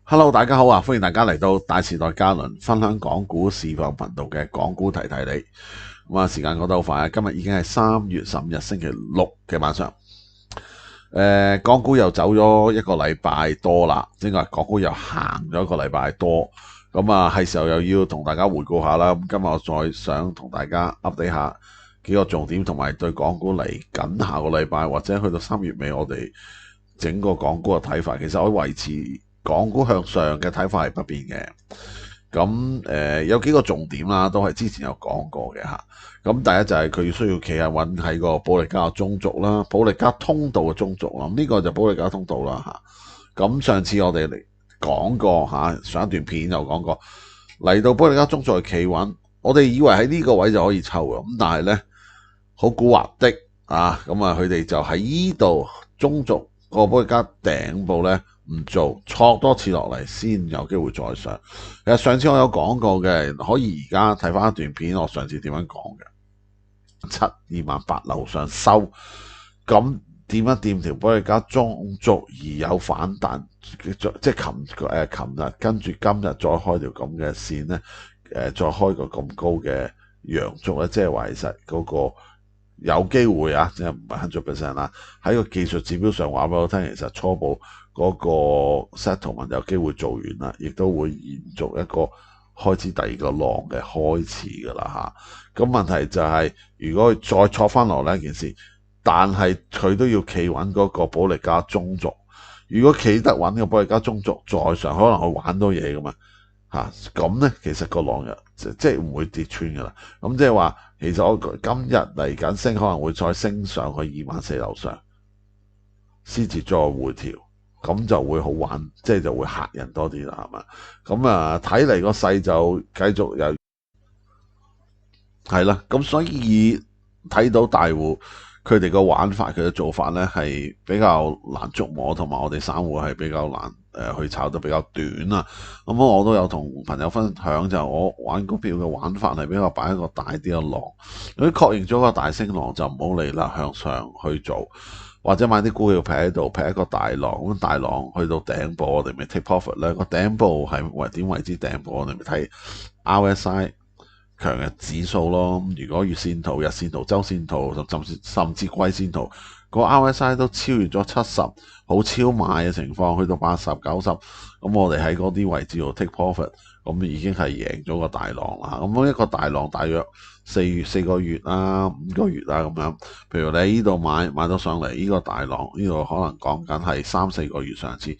Hello，大家好啊！歡迎大家嚟到大時代嘉倫分享港股市況頻道嘅港股提提你。時間過得好快啊！今日已經係3月15日星期六嘅晚上。港股又走咗一個禮拜多啦，應該係港股又行咗一個禮拜多。係時候又要同大家回顧下啦。今日我再想同大家 update 下幾個重點，同埋對港股嚟緊下個禮拜或者去到3月尾我哋整個港股嘅睇法。其實我維持港股向上嘅睇法係不變嘅。有幾個重點啦，都係之前有講過嘅嚇。第一就係佢需要企下穩喺個保力加中軸啦，保力加通道嘅中軸啦。呢個就保力加通道啦嚇。上次我哋嚟講過嚇，上一段片有講過嚟到保力加中軸企穩，我哋以為喺呢個位就可以抽嘅，但係呢，好蠱惑的啊！佢哋就喺呢度中軸個保力加頂部呢，唔做，挫多次落嚟先有機會再上。其實上次我有講過嘅，可以而家睇翻一段片，我上次點樣講嘅，728樓上收，咁掂一掂條保力加中軸而有反彈，即係琴日跟住今日再開條咁嘅線呢，再開個咁高嘅陽燭咧，即係話其實嗰個有機會啊，即係唔係100% 啦。喺個技術指標上話俾我聽，其實初步嗰個 settlement 有機會做完啦，亦都會延續一個開始第二個浪嘅開始㗎啦嚇。咁問題就係，如果佢再挫翻落呢件事，但係佢都要企穩嗰個保力加中軸。如果企得穩個保力加中軸再上，可能會玩多嘢㗎嘛嚇。咁呢，其實個浪又即係唔會跌穿㗎啦。咁即係話，其實我今日嚟緊升，可能會再升上去24,000樓上，先至再回調。咁就會好玩，即係就會嚇人多啲啦，係嘛？睇嚟個勢就繼續有係啦。咁所以睇到大戶佢哋個玩法，佢嘅做法咧係比較難捉摸，同埋我哋散戶係比較難去炒得比較短啊。我都有同朋友分享，就我玩股票嘅玩法係比較擺一個大啲嘅浪。如果確認咗個大升浪，就唔好嚟啦，向上去做。或者買啲股票劈喺度，劈一個大浪，咁大浪去到頂部，我哋咪 take profit 咧。個頂部係點為之頂部？我哋咪睇 RSI 強嘅指數咯。如果月線圖、日線圖、周線圖，甚至季線圖，個 RSI 都超越咗70，好超賣嘅情況，去到80、90，咁我哋喺嗰啲位置度 take profit，咁已經係贏咗個大浪啦。咁一個大浪大約4個月啊、5個月啊咁樣。譬如你喺呢度買到上嚟，呢個大浪呢度可能講緊係3、4個月上次，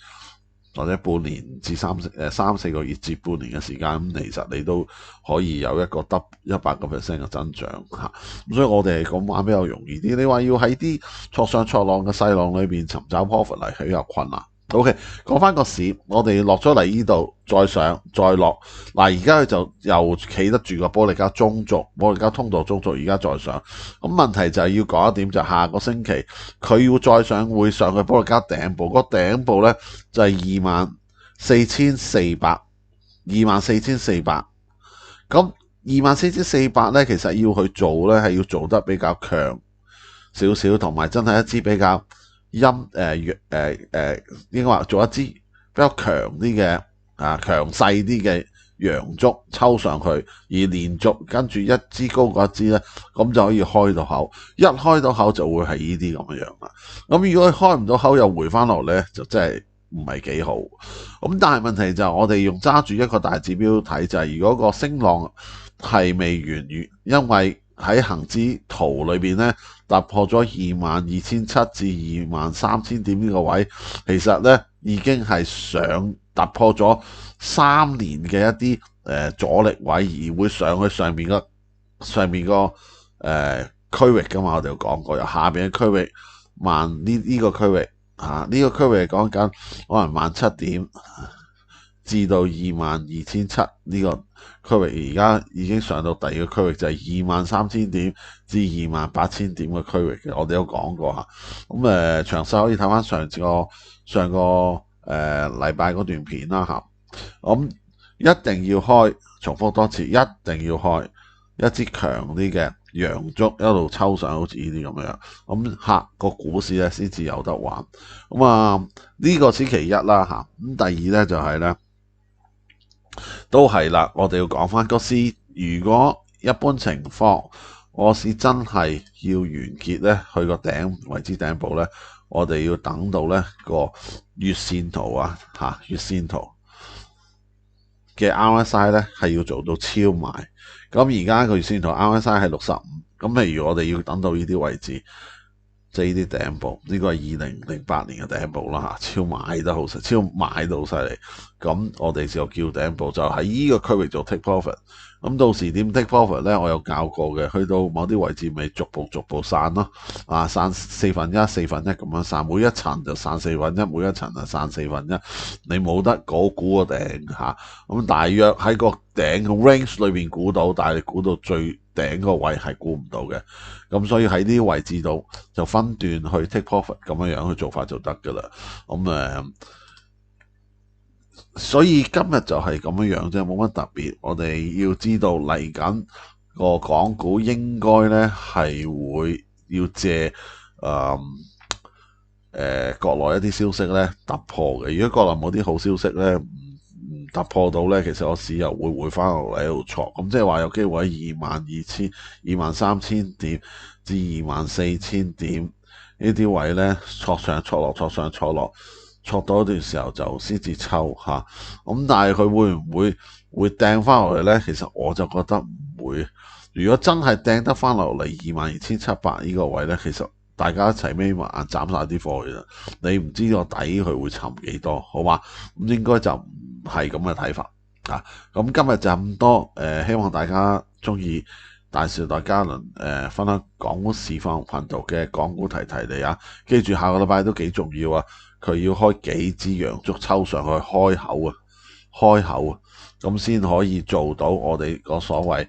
或者半年至3、4個月至半年嘅時間，咁其實你都可以有一個得100% 嘅增長嚇。咁所以我哋係咁玩比較容易啲。你話要喺啲挫上挫浪嘅細浪裏邊尋找 profit 嚟係比較困難。OK，講翻個市，我哋落咗嚟呢度，再上再落。而家佢就又企得住個保力加中軸，保力加通道中軸，而家再上。咁問題就係要講一點，就下個星期佢要再上，會上去保力加頂部。個頂部呢就係24,400，24,400。咁24,400呢，其實要去做呢，係要做得比較強少少，同埋真係一支比較應該話做一支比較強啲嘅強勢啲嘅陽燭抽上去，而連續跟住一支高過一支呢，咁就可以開到口。一開到口就會係呢啲咁樣啦。咁如果開唔到口又回翻落呢，就真係唔係幾好。但係問題就係我哋用揸住一個大指標睇，就係如果個升浪係未完，因為喺恒指圖裏邊咧突破咗22,700至23,000點呢個位，其實咧已經係上突破咗3年嘅一啲阻力位，而會上去上面個區域噶嘛。我哋有講過，由下邊嘅區域呢個區域呢個區域係講緊可能17,000點至到22,700呢個區域，而家已經上到第二個區域，就係23,000點至28,000點嘅區域嘅。我哋都講過嚇。詳細可以睇翻上個禮拜嗰段片啦嚇。一定要開，重複多次，一定要開一支強啲嘅陽燭一路抽上，好似呢啲咁樣，咁下個股市咧先至有得玩。咁呢個先其一啦嚇。咁第二咧就係咧，都係啦，我哋要講翻個市，如果一般情況，個市真係要完結咧，去個頂為之頂部咧，我哋要等到咧個月線圖月線圖嘅 RSI 咧係要做到超賣。咁而家個月線圖 RSI 係65，咁譬如我哋要等到呢啲位置，即係呢啲頂部，呢個係2008年嘅頂部啦嚇，超賣得好犀，超賣到好犀利。咁我哋就叫頂部，就喺呢個區域做 take profit。咁到時點 take profit 咧？我有教過嘅，去到某啲位置咪逐步散咯，散四分一咁樣散，每一層就散四分一，每一層就散四分一，你冇得估個頂嚇。咁大約喺個頂嘅 range 裏邊估到，但係你估到最頂個位係估唔到嘅。咁所以喺呢啲位置度就分段去 take profit 咁樣去做法就得㗎啦。所以今日就係咁樣啫，冇乜特別。我哋要知道嚟緊個港股應該咧係會要借國內一啲消息咧突破嘅。如果國內冇啲好消息咧唔突破到咧，其實個市又會回翻落嚟喺度挫。咁即係話有機會喺23,000點至24,000點呢啲位咧挫上挫落，挫上挫落。挫到一段時候就先至抽嚇，咁但係佢會唔會掟翻落嚟呢？其實我就覺得唔會。如果真係掟得翻落嚟22,700呢個位呢，其實大家一齊眯埋眼斬晒啲貨嘅啦。你唔知個底佢會沉幾多，好嘛？咁應該就唔係咁嘅睇法啊。咁今日就咁多，希望大家中意大時代嘉倫分享港股市況頻道嘅港股提你啊。記住下個禮拜都幾重要啊！佢要開幾支陽燭抽上去開口啊，咁先可以做到我哋個所謂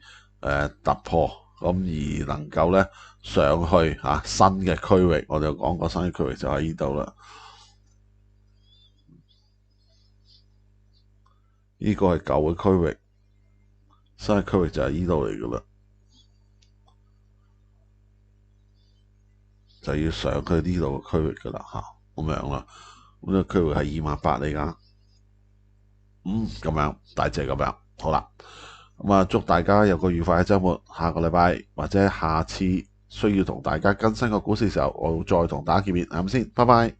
突破，咁而能夠咧上去新嘅區域。我哋講個新嘅區域就喺呢度啦，呢個係舊嘅區域，新嘅區域就係呢度嚟噶啦，就要上去呢度嘅區域噶啦咁樣啦。咁呢個區域係28,000嚟㗎，咁樣大致咁樣，好啦，祝大家有個愉快嘅週末。下個禮拜或者下次需要同大家更新個股市嘅時候，我會再同大家見面，係咪先？拜拜。